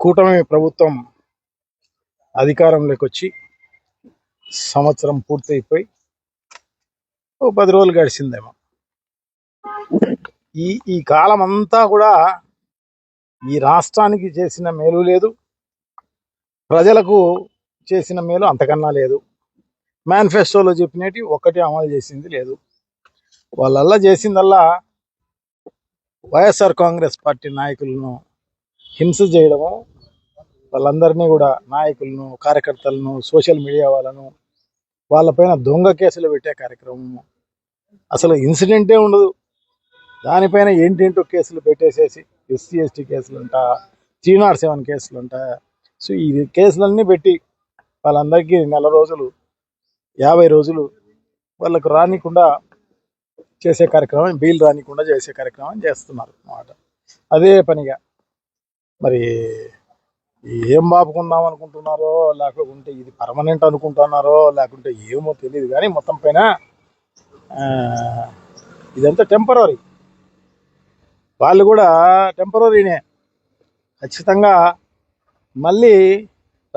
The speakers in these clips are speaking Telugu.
కూటమి ప్రభుత్వం అధికారంలోకి వచ్చి సంవత్సరం పూర్తయిపోయి ఓ 10 రోజులు గడిచిందేమో. ఈ కాలం అంతా కూడా ఈ రాష్ట్రానికి చేసిన మేలు లేదు, ప్రజలకు చేసిన మేలు అంతకన్నా లేదు. మేనిఫెస్టోలో చెప్పినట్టు ఒక్కటి అమలు చేసింది లేదు. వాళ్ళల్లా చేసిందల్లా వైఎస్ఆర్ కాంగ్రెస్ పార్టీ నాయకులను హింస చేయడము, వాళ్ళందరినీ కూడా నాయకులను, కార్యకర్తలను, సోషల్ మీడియా వాళ్ళపైన దొంగ కేసులు పెట్టే కార్యక్రమము. అసలు ఇన్సిడెంటే ఉండదు, దానిపైన ఏంటేంటో కేసులు పెట్టేసేసి ఎస్సీ ఎస్టీ కేసులుంట, 307 కేసులుంట. సో ఈ కేసులన్నీ పెట్టి వాళ్ళందరికీ 4 రోజులు 50 రోజులు వాళ్ళకు రానికుండా చేసే కార్యక్రమం, బెయిల్ రానికుండా చేసే కార్యక్రమం చేస్తున్నారు అన్నమాట. అదే పనిగా మరి ఏం బాపుకుందాం అనుకుంటున్నారో, లేకుంటే ఇది పర్మనెంట్ అనుకుంటున్నారో, లేకుంటే ఏమో తెలియదు. కానీ మొత్తం పైన ఇదంతా టెంపరీ. వాళ్ళు కూడా టెంపరీనే. ఖచ్చితంగా మళ్ళీ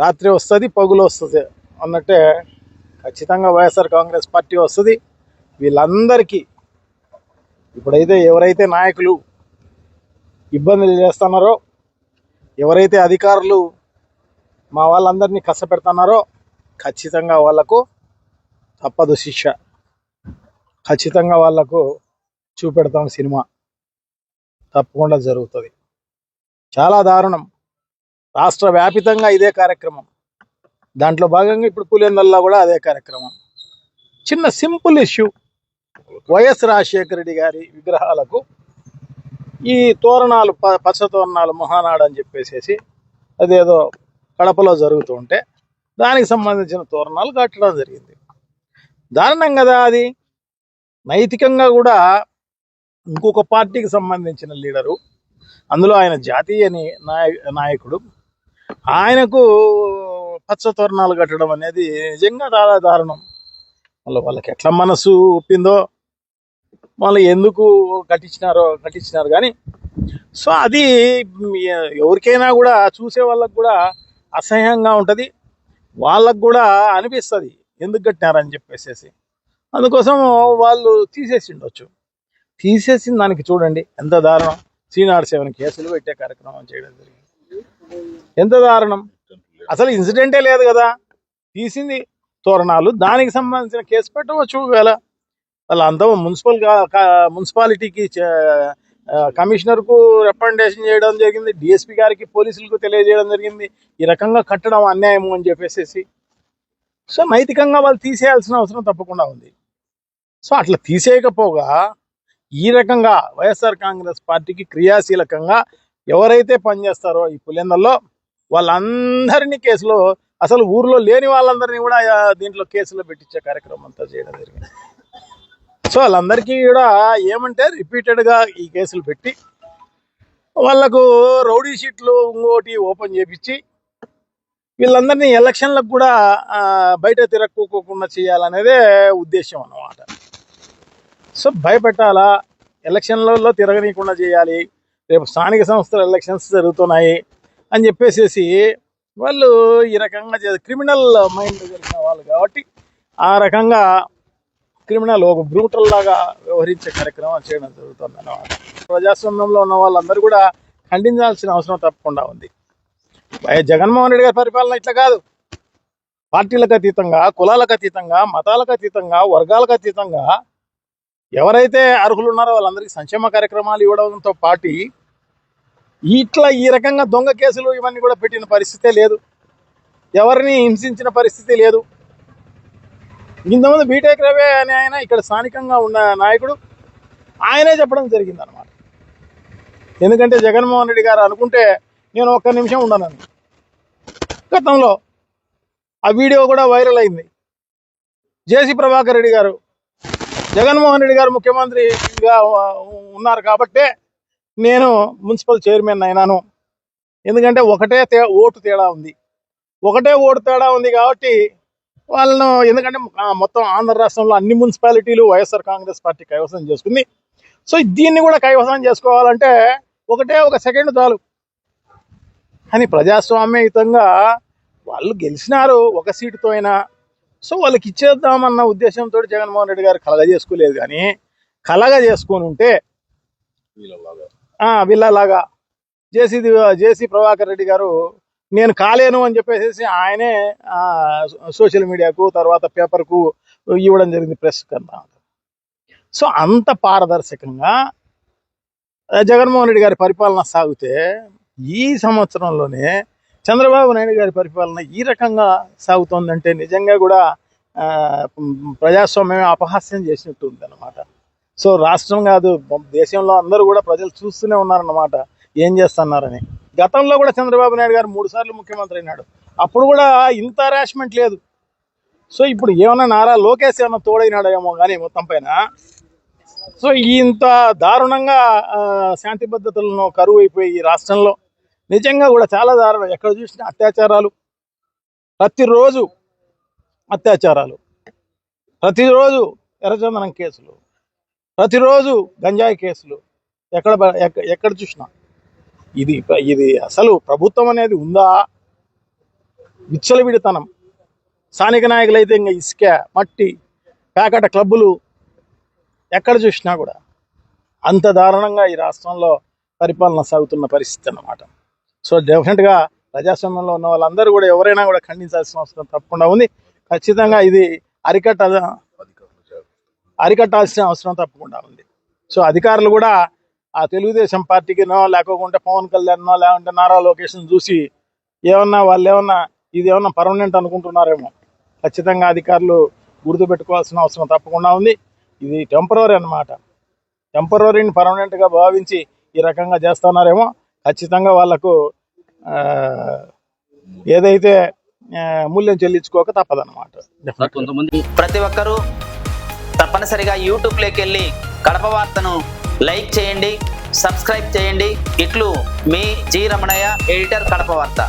రాత్రి వస్తుంది, పగులు వస్తుంది అన్నట్టే ఖచ్చితంగా వైఎస్ఆర్ కాంగ్రెస్ పార్టీ వస్తుంది. వీళ్ళందరికీ ఇప్పుడైతే ఎవరైతే నాయకులు ఇబ్బందులు చేస్తున్నారో, ఎవరైతే అధికారులు మా వాళ్ళందరినీ కష్టపెడుతున్నారో, ఖచ్చితంగా వాళ్లకు తప్పదు శిక్ష. ఖచ్చితంగా వాళ్లకు చూపెడతాం సినిమా, తప్పకుండా జరుగుతుంది. చాలా దారుణం. రాష్ట్ర వ్యాపితంగా ఇదే కార్యక్రమం. దాంట్లో భాగంగా ఇప్పుడు పులివెందులలో కూడా అదే కార్యక్రమం. చిన్న simple issue, YS Rajasekhara Reddy గారి విగ్రహాలకు ఈ తోరణాలు, పచ్చ తోరణాలు మహానాడు అని చెప్పేసి అదేదో కడపలో జరుగుతూ ఉంటే దానికి సంబంధించిన తోరణాలు కట్టడం జరిగింది. దారుణం కదా అది. నైతికంగా కూడా ఇంకొక పార్టీకి సంబంధించిన లీడరు, అందులో ఆయన జాతీయ నాయకుడు, ఆయనకు పచ్చ తోరణాలు కట్టడం అనేది నిజంగా చాలా దారుణం. వాళ్ళకి ఎట్లా మనసు ఒప్పిందో, వాళ్ళు ఎందుకు కట్టించినారు కానీ. సో అది ఎవరికైనా కూడా, చూసే వాళ్ళకు కూడా అసహ్యంగా ఉంటుంది, వాళ్ళకు కూడా అనిపిస్తుంది ఎందుకు కట్టినారని చెప్పేసి. అందుకోసం వాళ్ళు తీసేసిండొచ్చు. తీసేసిన దానికి చూడండి ఎంత దారుణం. 307 కేసులు పెట్టే కార్యక్రమం చేయడం జరిగింది. ఎంత దారుణం. అసలు ఇన్సిడెంటే లేదు కదా, తీసింది తోరణాలు, దానికి సంబంధించిన కేసు పెట్టవచ్చు. ఒకవేళ వాళ్ళంతా మున్సిపాలిటీకి, కమిషనర్కు రికమెండేషన్ చేయడం జరిగింది, డిఎస్పీ గారికి, పోలీసులకు తెలియజేయడం జరిగింది ఈ రకంగా కట్టడం అన్యాయము అని చెప్పేసి. సో నైతికంగా వాళ్ళు తీసేయాల్సిన అవసరం తప్పకుండా ఉంది. సో అట్లా తీసేయకపోగా ఈ రకంగా వైఎస్ఆర్ కాంగ్రెస్ పార్టీకి క్రియాశీలకంగా ఎవరైతే పనిచేస్తారో ఈ పులివెందులలో వాళ్ళందరినీ కేసులో, అసలు ఊర్లో లేని వాళ్ళందరినీ కూడా దీంట్లో కేసులో పెట్టించే కార్యక్రమం అంతా చేయడం జరిగింది. సో వాళ్ళందరికీ కూడా ఏమంటే రిపీటెడ్గా ఈ కేసులు పెట్టి వాళ్లకు రౌడీ షీట్లు ఇంకోటి ఓపెన్ చేపించి వీళ్ళందరినీ ఎలక్షన్లకు కూడా బయట తిరక్కోకుండా చేయాలనేదే ఉద్దేశం అన్నమాట. సో భయపెట్టాలా, ఎలక్షన్లలో తిరగనీయకుండా చేయాలి, రేపు స్థానిక సంస్థల ఎలక్షన్స్ జరుగుతున్నాయి అని చెప్పేసి వాళ్ళు ఈ రకంగా క్రిమినల్ మైండ్ కలిగిన వాళ్ళు కాబట్టి ఆ రకంగా క్రిమినల్, ఒక బ్రూటల్ లాగా వ్యవహరించే కార్యక్రమం చేయడం జరుగుతుంది అన్నమాట. ప్రజాస్వామ్యంలో ఉన్న వాళ్ళందరూ కూడా ఖండించాల్సిన అవసరం తప్పకుండా ఉంది. జగన్మోహన్ రెడ్డి గారి పరిపాలన ఇట్లా కాదు. పార్టీలకు అతీతంగా, కులాలకు అతీతంగా, మతాలకు అతీతంగా, వర్గాలకు అతీతంగా ఎవరైతే అర్హులు ఉన్నారో వాళ్ళందరికీ సంక్షేమ కార్యక్రమాలు ఇవ్వడంతో పాటు ఇట్లా ఈ రకంగా దొంగ కేసులు ఇవన్నీ కూడా పెట్టిన పరిస్థితే లేదు, ఎవరిని హింసించిన పరిస్థితి లేదు. ఇంతకుముందు బీటెక్ రవి అనే ఆయన ఇక్కడ స్థానికంగా ఉన్న నాయకుడు, ఆయనే చెప్పడం జరిగింది అనమాట. ఎందుకంటే జగన్మోహన్ రెడ్డి గారు అనుకుంటే నేను ఒక్క నిమిషం ఉండనని. గతంలో ఆ వీడియో కూడా వైరల్ అయింది. జేసీ ప్రభాకర్ రెడ్డి గారు, జగన్మోహన్ రెడ్డి గారు ముఖ్యమంత్రిగా ఉన్నారు కాబట్టే నేను మున్సిపల్ చైర్మన్ అయినాను, ఎందుకంటే ఒకటే ఓటు తేడా ఉంది కాబట్టి వాళ్ళను, ఎందుకంటే మొత్తం ఆంధ్ర రాష్ట్రంలో అన్ని మున్సిపాలిటీలు వైఎస్ఆర్ కాంగ్రెస్ పార్టీ కైవసం చేసుకుంది. సో దీన్ని కూడా కైవసం చేసుకోవాలంటే ఒకటే ఒక సెకండ్ చాలు. అని ప్రజాస్వామ్యయుతంగా వాళ్ళు గెలిచినారు ఒక సీటుతో అయినా, సో వాళ్ళకి ఇచ్చేద్దామన్న ఉద్దేశంతో జగన్మోహన్ రెడ్డి గారు కలగజేసుకోలేదు. కానీ కలగజేసుకొని ఉంటే వీళ్ళలాగా జేసీ ప్రభాకర్ రెడ్డి గారు నేను కాలేను అని చెప్పేసి ఆయనే సోషల్ మీడియాకు తర్వాత పేపర్కు ఇవ్వడం జరిగింది, ప్రెస్ కన్నా. సో అంత పారదర్శకంగా జగన్మోహన్ రెడ్డి గారి పరిపాలన సాగితే ఈ సంవత్సరంలోనే చంద్రబాబు నాయుడు గారి పరిపాలన ఈ రకంగా సాగుతోందంటే నిజంగా కూడా ప్రజాస్వామ్యం అపహాస్యం చేసినట్టు ఉంది అన్నమాట. సో రాష్ట్రం కాదు, దేశంలో అందరూ కూడా ప్రజలు చూస్తూనే ఉన్నారన్నమాట ఏం చేస్తున్నారని. గతంలో కూడా చంద్రబాబు నాయుడు గారు 3 సార్లు ముఖ్యమంత్రి అయినాడు, అప్పుడు కూడా ఇంత హరాస్మెంట్ లేదు. సో ఇప్పుడు ఏమన్నా నారా లోకేష్ ఏమన్నా తోడైనాడేమో కానీ మొత్తం పైన సో ఇంత దారుణంగా శాంతి భద్రతలను కరువు అయిపోయి ఈ రాష్ట్రంలో నిజంగా కూడా చాలా దారుణం. ఎక్కడ చూసినా అత్యాచారాలు, ప్రతిరోజు అత్యాచారాలు, ప్రతిరోజు ఎర్రచందనం కేసులు, ప్రతిరోజు గంజాయి కేసులు, ఎక్కడ చూసినా ఇది అసలు ప్రభుత్వం అనేది ఉందా? విచ్చలవిడితనం. స్థానిక నాయకులైతే ఇంకా ఇసుక, మట్టి, ప్యాకెట్ క్లబ్బులు, ఎక్కడ చూసినా కూడా అంత దారుణంగా ఈ రాష్ట్రంలో పరిపాలన సాగుతున్న పరిస్థితి అన్నమాట. సో డెఫినెట్గా ప్రజాస్వామ్యంలో ఉన్న వాళ్ళందరూ కూడా ఎవరైనా కూడా ఖండించాల్సిన అవసరం తప్పకుండా ఉంది. ఖచ్చితంగా ఇది అరికట్టాల్సిన అవసరం తప్పకుండా ఉంది. సో అధికారులు కూడా ఆ తెలుగుదేశం పార్టీకినో లేకపోతే పవన్ కళ్యాణ్నో లేకుంటే నారా లొకేషన్ చూసి వాళ్ళు ఏమన్నా ఇది ఏమన్నా పర్మనెంట్ అనుకుంటున్నారేమో. ఖచ్చితంగా అధికారులు గుర్తుపెట్టుకోవాల్సిన అవసరం తప్పకుండా ఉంది. ఇది టెంపరరీ అన్నమాట. టెంపరరీని పర్మనెంట్గా భావించి ఈ రకంగా చేస్తున్నారేమో. ఖచ్చితంగా వాళ్లకు ఏదైతే మూల్యం చెల్లించుకోక తప్పదన్నమాట. ప్రతి ఒక్కరూ తప్పనిసరిగా యూట్యూబ్లోకి వెళ్ళి కడప వార్తను లైక్ చేయండి, సబ్స్క్రైబ్ చేయండి. ఇట్లు మీ జి రమణయ్య, ఎడిటర్, కడప వార్త.